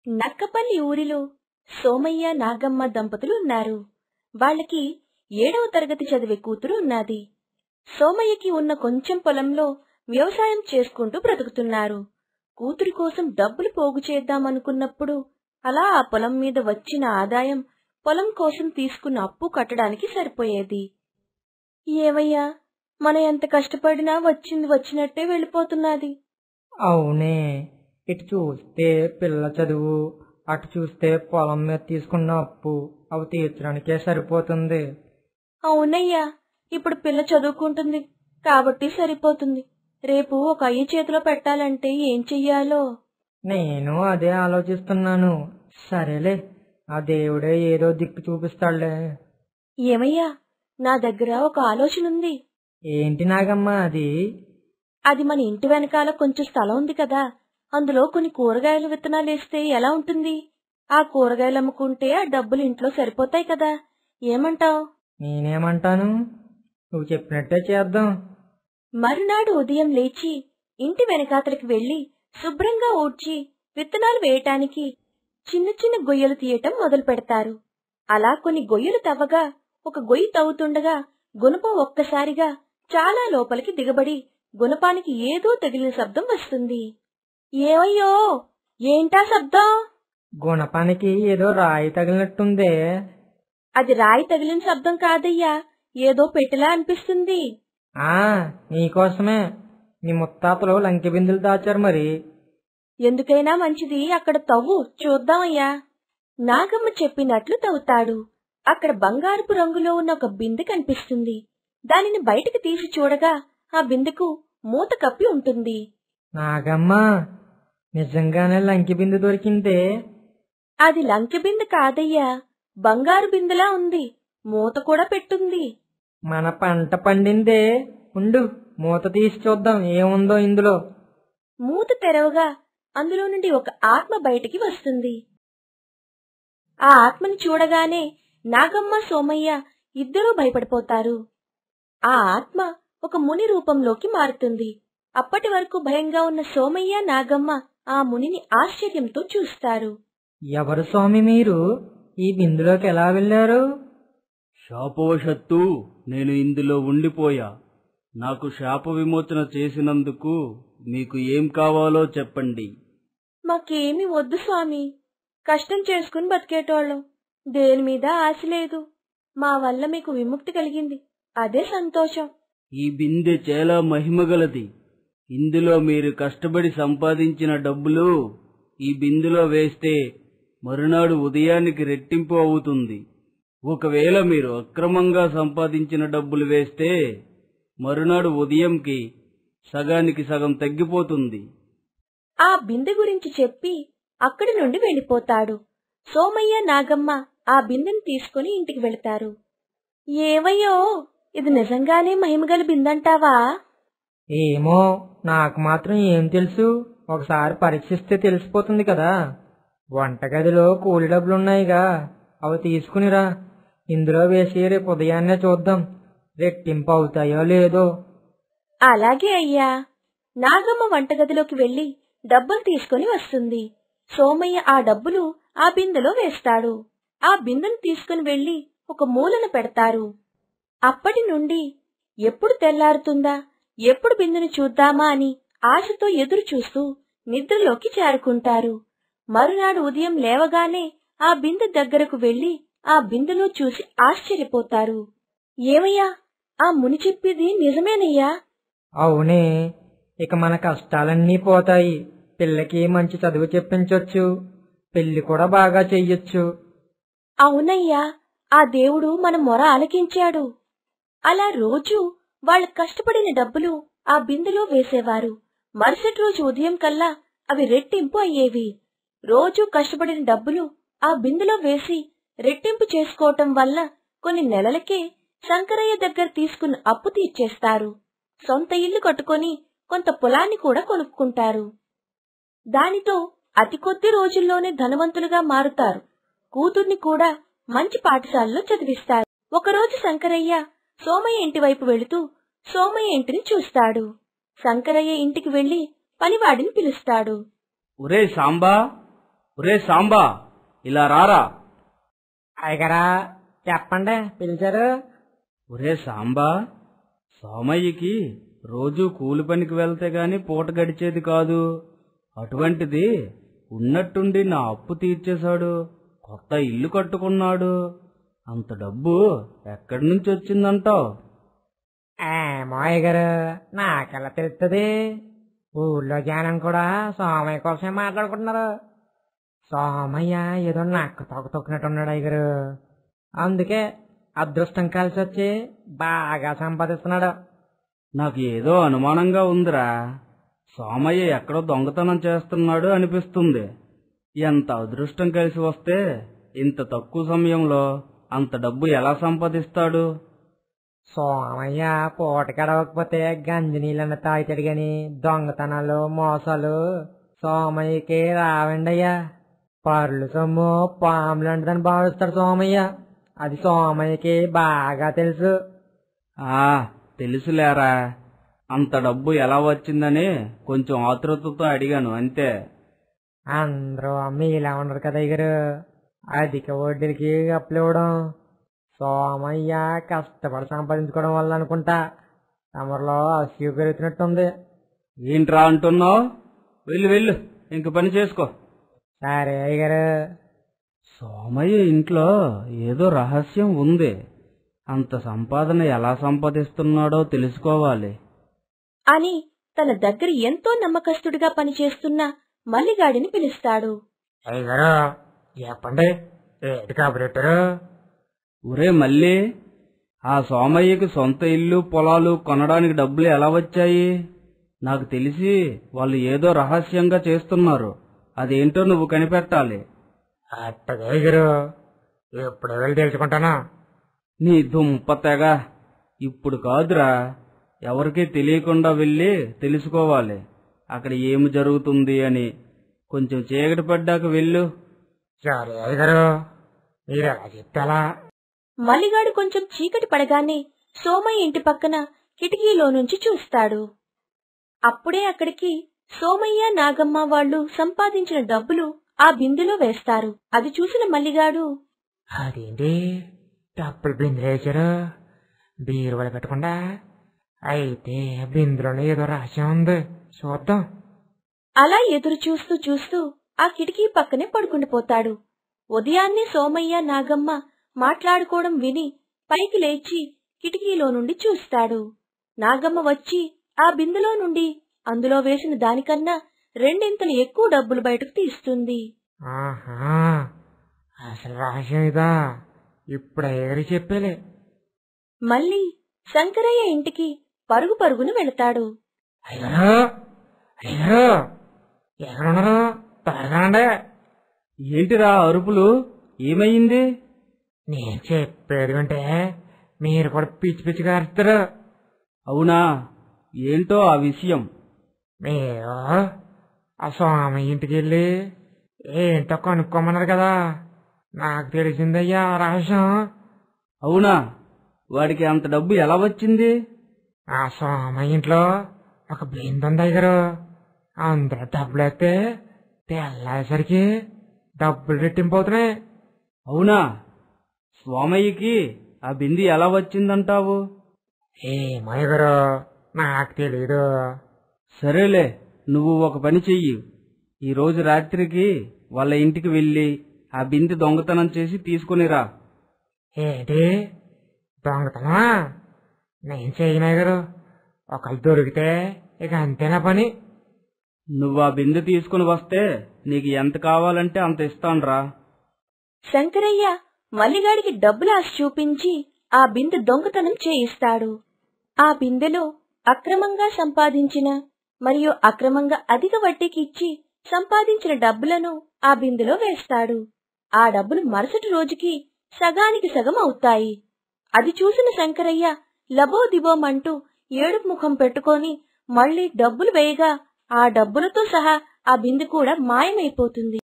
నక్కపల్లి ఊరిలో సోమయ్య నాగమ్మ దంపతులు ఉన్నారు. వాళ్ళకి 7వ తరగతి చదివే కూతురు ఉన్నది. సోమయ్యకి ఉన్న కొంచెం పొలంలో వ్యవసాయం చేసుకుంటూ బ్రతుకుతున్నారు. కూతురి కోసం డబ్బులు పోగు చేద్దామనుకున్నప్పుడు అలా ఆ పొలం మీద వచ్చిన ఆదాయం పొలం కోసం తీసుకున్న అప్పు కట్టడానికి సరిపోయేది. ఏవయ్యా, మనం ఎంత కష్టపడినా వచ్చింది వచ్చినట్టే వెళ్ళిపోతున్నది. అవునే, ఇటు చూస్తే పిల్ల చదువు, అటు చూస్తే పొలం మీద తీసుకున్న అప్పు, అవి తీర్చడానికే సరిపోతుంది. అవునయ్యా, ఇప్పుడు పిల్ల చదువుకుంటుంది కాబట్టి సరిపోతుంది. రేపు ఒక అయ్య చేతిలో పెట్టాలంటే ఏం చెయ్యాలో నేను అదే ఆలోచిస్తున్నాను. సరేలే, ఆ దేవుడే ఏదో దిక్కు చూపిస్తాడులే. ఏమయ్యా, నా దగ్గర ఒక ఆలోచన ఉంది. ఏంటి నాగమ్మ అది? అది మన ఇంటి వెనకాల కొంచెం స్థలం ఉంది కదా, అందులో కొన్ని కూరగాయల విత్తనాలు వేస్తే ఎలా ఉంటుంది? ఆ కూరగాయలు అమ్ముకుంటే ఆ డబ్బులు ఇంట్లో సరిపోతాయి కదా, ఏమంటావ్? నేనేమంటాను, నువ్వు చెప్పినట్టే చేద్దాం. మరునాడు ఉదయం లేచి ఇంటి వెనకాతలకి వెళ్లి శుభ్రంగా ఊడ్చి విత్తనాలు వేయటానికి చిన్న చిన్న గొయ్యలు తీయటం మొదలు పెడతారు. అలా కొన్ని గొయ్యలు తవ్వగా ఒక గొయ్యి తవ్వుతుండగా గుణపం ఒక్కసారిగా చాలా లోపలికి దిగబడి గుణపానికి ఏదో తగిలిన శబ్దం వస్తుంది. ఏవయ్యో, ఏంటా శబ్దం? గుణపానికి ఏదో రాయి తగిలినట్టుందే. అది రాయి తగిలిన శబ్దం కాదయ్యా, ఏదో పెట్టెలా అనిపిస్తుంది. నీకోసమే. నీ ముత్తాతలు లంకె బిందులు దాచారు మరి. ఎందుకైనా మంచిది అక్కడ తవ్వు, చూద్దామయ్యా. నాగమ్మ చెప్పినట్లు తవ్వుతాడు. అక్కడ బంగారపు రంగులో ఉన్న ఒక బిందె కనిపిస్తుంది. దానిని బయటికి తీసి చూడగా ఆ బిందెకు మూత కప్పి ఉంటుంది. నాగమ్మ, నిజంగానే లంకె బిందె దొరికిందే. అది లంకె బిందె కాదయ్యా, బంగారు బిందెలా ఉంది. మూత కూడా పెట్టుంది. మన పంట పండిందే. ఉండు, మూత తీసి చూద్దాం ఏముందో ఇందులో. మూత తెరవగా అందులో నుండి ఒక ఆత్మ బయటికి వస్తుంది. ఆ ఆత్మని చూడగానే నాగమ్మ సోమయ్య ఇద్దరూ భయపడిపోతారు. ఆ ఆత్మ ఒక ముని రూపంలోకి మారుతుంది. అప్పటి వరకు భయంగా ఉన్న సోమయ్య నాగమ్మ ఆ మునిని ఆశ్చర్యంతో చూస్తారు. ఎవరు స్వామి మీరు? ఈ బిందులోకి ఎలా వెళ్లారు? శాపవశత్తు నేను ఇందులో ఉండిపోయా. నాకు శాప విమోచన చేసినందుకు మీకు ఏం కావాలో చెప్పండి. మాకేమీ వద్దు స్వామి, కష్టం చేసుకుని బతికేటోళ్ళం. దేని మీద ఆశ లేదు. మా వల్ల మీకు విముక్తి కలిగింది, అదే సంతోషం. ఈ బిందె చాలా మహిమగలది. ఇందులో మీరు కష్టపడి సంపాదించిన డబ్బులు ఈ బిందెలో వేస్తే మరునాడు ఉదయానికి రెట్టింపు అవుతుంది. ఒకవేళ మీరు అక్రమంగా సంపాదించిన డబ్బులు వేస్తే మరునాడు ఉదయంకి సగానికి సగం తగ్గిపోతుంది. ఆ బిందె గురించి చెప్పి అక్కడి నుండి వెళ్లిపోతాడు. సోమయ్య నాగమ్మ ఆ బిందెని తీసుకుని ఇంటికి వెళతారు. ఏవయ్యో, ఇది నిజంగానే మహిమగల బిందంటావా? ఏమో, నాకు మాత్రం ఏం తెలుసు. ఒకసారి పరీక్షిస్తే తెలిసిపోతుంది కదా. వంటగదిలో కూలి డబ్బులున్నాయిగా, అవి తీసుకునిరా. ఇందులో వేసి రేపు ఉదయాన్నే చూద్దాం రెట్టింపు అవుతాయో లేదో. అలాగే అయ్యా. నాగమ్మ వంటగదిలోకి వెళ్లి డబ్బులు తీసుకుని వస్తుంది. సోమయ్య ఆ డబ్బులు ఆ బిందెలో వేస్తాడు. ఆ బిందెను తీసుకుని వెళ్లి ఒక మూలన పెడతారు. అప్పటి నుండి ఎప్పుడు తెల్లారుతుందా, ఎప్పుడు బిందెను చూద్దామా అని ఆశతో ఎదురు చూస్తూ నిద్రలోకి చేరుకుంటారు. మరునాడు ఉదయం లేవగానే ఆ బిందె దగ్గరకు వెళ్లి ఆ బిందెలో చూసి ఆశ్చర్యపోతారు. ఏమయ్యా, ఆ ముని చెప్పేది నిజమేనయ్యా? అవునే, ఇక మన కష్టాలన్నీ పోతాయి. పిల్లకి మంచి చదువు చెప్పించొచ్చు, పెళ్లి కూడా బాగా చెయ్యొచ్చు. అవునయ్యా, ఆ దేవుడు మన మొర ఆలకించాడు. అలా రోజు వాళ్ళ కష్టపడిన డబ్బులు ఆ బిందెలో వేసేవారు. మరుసటి రోజు ఉదయం కల్లా అవి రెట్టింపు అయ్యేవి. రోజు కష్టపడిన డబ్బులు ఆ బిందెలో వేసి రెట్టింపు చేసుకోవటం వల్ల కొన్ని నెలలకే శంకరయ్య దగ్గర తీసుకున్న అప్పు తీర్చేస్తారు. సొంత ఇల్లు కట్టుకొని కొంత పొలాన్ని కూడా కొనుక్కుంటారు. దానితో అతి కొద్ది రోజుల్లోనే ధనవంతులుగా మారుతారు. కూతుర్ని కూడా మంచి పాఠశాలలో చదివిస్తారు. ఒకరోజు శంకరయ్య సోమయ్య ఇంటి వైపు వెళుతూ సోమయ్య ఇంటిని చూస్తాడు. శంకరయ్య ఇంటికి వెళ్లి పనివాడిని పిలుస్తాడు. ఒరే సాంబా, ఒరే సాంబా, ఇలా రారా. అయ్యగారా, చెప్పండి, పిలిచారు? ఒరే సాంబా, సోమయ్యకి రోజూ కూలి పనికి వెళ్తే గాని పూట గడిచేది కాదు. అటువంటిది ఉన్నట్టుండి నా అప్పు తీర్చేశాడు, కొత్త ఇల్లు కట్టుకున్నాడు. అంత డబ్బు ఎక్కడి నుంచి వచ్చిందంటావు? ఏమో అయ్యగారు, నాకెలా తెలుస్తుంది? ఊళ్ళో జనం కూడా సోమయ్య కోసమే మాట్లాడుకుంటున్నారు. సోమయ్య ఏదో నాకు తొక్కినట్టున్నాడు అయ్యగారు. అందుకే అదృష్టం కలిసి వచ్చి బాగా సంపాదిస్తున్నాడు. నాకు ఏదో అనుమానంగా ఉందిరా. సోమయ్య ఎక్కడో దొంగతనం చేస్తున్నాడు అనిపిస్తుంది. ఎంత అదృష్టం కలిసి వస్తే ఇంత తక్కువ సమయంలో అంత డబ్బు ఎలా సంపాదిస్తాడు? సోమయ్య పూట గడవకపోతే గంజి నీళ్ళన్న తాగుతాడు గాని దొంగతనాలు మోసాలు సోమయ్యకి రావండయ్యా. పర్లు సొమ్ము పాములాంటిదని భావిస్తాడు సోమయ్య. అది సోమయ్యకి బాగా తెలుసు. తెలుసులేరా. అంత డబ్బు ఎలా వచ్చిందని కొంచెం ఆతృతతో అడిగాను అంతే. అందరూ మీలా ఉండరు కదా అయ్యగారు, అధిక వడ్డీలకి అప్పులు ఇవ్వడం. సోమయ్య కష్టపడి సంపాదించుకోవడం వల్ల అనుకుంటా తమరిలో అసూయ పెరుగుతున్నట్టుంది. ఏంట్రా అంటున్నావు? వెళ్ళు, ఇంక పని చేసుకో. సరే అయ్యగారు. సోమయ్య ఇంట్లో ఏదో రహస్యం ఉంది. అంత సంపాదన ఎలా సంపాదిస్తున్నాడో తెలుసుకోవాలి అని తన దగ్గర ఎంతో నమ్మకస్తుడిగా పనిచేస్తున్న మల్లిగాడిని పిలుస్తాడు. అయ్యగారు, చెప్పండి, ఏది కాబట్టరు? ఒరే మళ్ళీ, ఆ సోమయ్యకి సొంత ఇల్లు పొలాలు కొనడానికి డబ్బులు ఎలా వచ్చాయి? నాకు తెలిసి వాళ్ళు ఏదో రహస్యంగా చేస్తున్నారు. అదేంటో నువ్వు కనిపెట్టాలి. అట్టగారు, ఎప్పుడు వెళ్ళి తెలుసుకుంటాను. నీ దుంపతెగ, ఇప్పుడు కాదురా, ఎవరికీ తెలియకుండా వెళ్ళి తెలుసుకోవాలి అక్కడ ఏమి జరుగుతుంది అని. కొంచెం చీకటి పడ్డాక వెళ్ళు. సరే అయ్యగారు, మీరెలా చెప్తాలా? మల్లిగాడు కొంచెం చీకటి పడగానే సోమయ్య ఇంటి పక్కన కిటికీలో నుంచి చూస్తాడు. అప్పుడే అక్కడికి సోమయ్య నాగమ్మ వాళ్ళు సంపాదించిన డబ్బులు ఆ బిందెలో వేస్తారు. అది చూసిన మల్లిగాడు, అదేంటి డబ్బులు బిందులు వేశారు? బీరువాలు పెట్టకుండా? అయితే బిందులోనే ఏదో రహస్యం ఉంది, చూద్దాం. అలా ఎదురు చూస్తూ చూస్తూ ఆ కిటికీ పక్కనే పడుకుండిపోతాడు. ఉదయాన్నే సోమయ్య నాగమ్మ మాట్లాడుకోవడం విని పైకి లేచి కిటికీలో నుండి చూస్తాడు. నాగమ్మ వచ్చి ఆ బిందెలో నుండి అందులో వేసిన దానికన్నా రెండింతలు ఎక్కువ డబ్బులు బయటకు తీస్తుంది. ఆహా, అసలు రహస్యం ఇదా? ఇప్పుడు ఎవరు చెప్పలే. మళ్ళీ శంకరయ్య ఇంటికి పరుగు పరుగును వెళతాడు. అయ్యారు, అయ్యారు, ఎక్కడున్నారు? త్వరగానండి. ఏంటిరా అరుపులు? ఏమయ్యింది? నేను చెప్పేది వింటే మీరు కూడా పిచ్చి పిచ్చిగా అరుస్తారు. అవునా? ఏంటో ఆ విషయం? మీరు ఆ స్వామి ఇంటికి వెళ్ళి ఏంటో కనుక్కోమన్నారు కదా, నాకు తెలిసిందయ్యా రహస్యం. అవునా? వాడికి అంత డబ్బు ఎలా వచ్చింది? ఆ స్వామి ఇంట్లో ఒక బిందె ఉంది అయ్యారు. అందరూ డబ్బులు ఎత్తే తెల్లారేసరికి డబ్బులు రెట్టింపు అవుతున్నాయి. అవునా? స్వామయ్యకి ఆ బింది ఎలా వచ్చిందంటావు? ఏమో అయ్యగారు, నాకు తెలీదు. సరేలే, నువ్వు ఒక పని చెయ్యి. ఈరోజు రాత్రికి వాళ్ళ ఇంటికి వెళ్ళి ఆ బింది దొంగతనం చేసి తీసుకునిరా. ఏంటి దొంగతనమా? నేను చేయను అయ్యగారు. ఒకళ్ళు దొరికితే ఇక అంతేనా పని. నువ్వు ఆ బిందె తీసుకుని వస్తే నీకు ఎంత కావాలంటే అంత ఇస్తానురా. శంకరయ్య మల్లిగాడికి డబ్బులు ఆశ చూపించి ఆ బిందె దొంగతనం చేయిస్తాడు. ఆ బిందెలో అక్రమంగా సంపాదించిన మరియు అక్రమంగా అధిక వడ్డీకి ఇచ్చి సంపాదించిన డబ్బులను ఆ బిందెలో వేస్తాడు. ఆ డబ్బులు మరుసటి రోజుకి సగానికి సగం అవుతాయి. అది చూసిన శంకరయ్య లబోదిబోమంటూ ఏడుపు ముఖం పెట్టుకొని మళ్లీ డబ్బులు వేయగా ఆ డబ్బులతో సహా ఆ బిందె కూడా మాయమైపోతుంది.